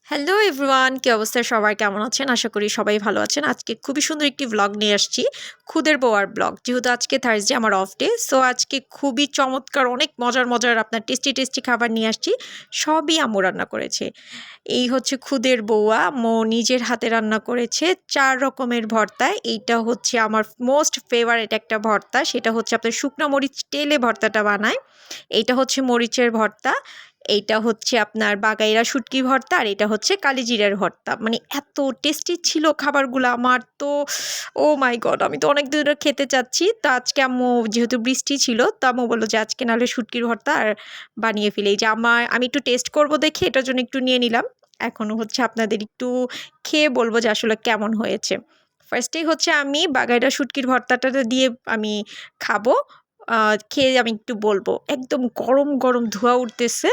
Hello everyone, কি অবস্থা? সবার কেমন আছেন? আশা করি সবাই ভালো আছেন। আজকে খুবই সুন্দর একটি ভ্লগ নিয়ে আসছি, খুদের বউয়ার ব্লগ। যেহেতু আজকে থার্সডে, আমার অফ ডে, সো আজকে খুবই চমৎকার অনেক মজার আপনার টেস্টি খাবার নিয়ে আসছি। সবই আম্মু রান্না করেছে। এই হচ্ছে খুদের বউয়া, আম্মু নিজের হাতে রান্না করেছে ৪ রকমের ভর্তা। এইটা হচ্ছে আমার মোস্ট ফেভারিট একটা ভর্তা, সেটা হচ্ছে আপনার শুকনা মরিচ তেলে ভর্তাটা বানায়। এইটা হচ্ছে মরিচের ভর্তা, এইটা হচ্ছে আপনার বাগাইরা শুটকি ভর্তা, আর এটা হচ্ছে কালিজিরার ভর্তা। মানে এত টেস্টি ছিল খাবারগুলো, আমার তো ও মাই গড, আমি তো অনেক দিন ধরে খেতে চাচ্ছি। তো আজকে আম্মু, যেহেতু বৃষ্টি ছিল, তো আম্মু বললো যে আজকে নাহলে শুটকির ভর্তা আর বানিয়ে ফেলি। এই যে আমি একটু টেস্ট করব দেখে এটার জন্য একটু নিয়ে নিলাম। এখনও হচ্ছে আপনাদের একটু খেয়ে বলবো যে আসলে কেমন হয়েছে। ফার্স্টেই হচ্ছে আমি বাগাইরা শুটকির ভর্তাটা দিয়ে আমি খাবো। খেয়ে আমি একটু বলবো। একদম গরম গরম ধোঁয়া উঠতেছে।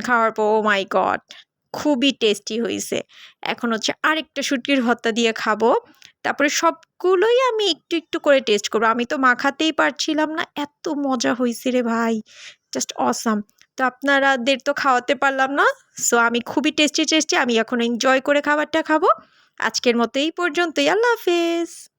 খাওয়ার পর ও মাই গড! খুবই টেস্টি হইছে। এখন হচ্ছে আরেকটা শুটকির ভর্তা দিয়ে খাবো। তারপরে সবগুলোই আমি একটু করে টেস্ট করব। আমি তো মাখাতেই পারছিলাম না। এত মজা হইছে রে ভাই! Just awesome! তো আপনারাদের তো খাওয়াতে পারলাম না। সো আমি খুবই টেস্টি আমি এখন এনজয় করে খাবারটা খাবো। আজকের মতো এই পর্যন্তই। আল্লাহ হাফেজ।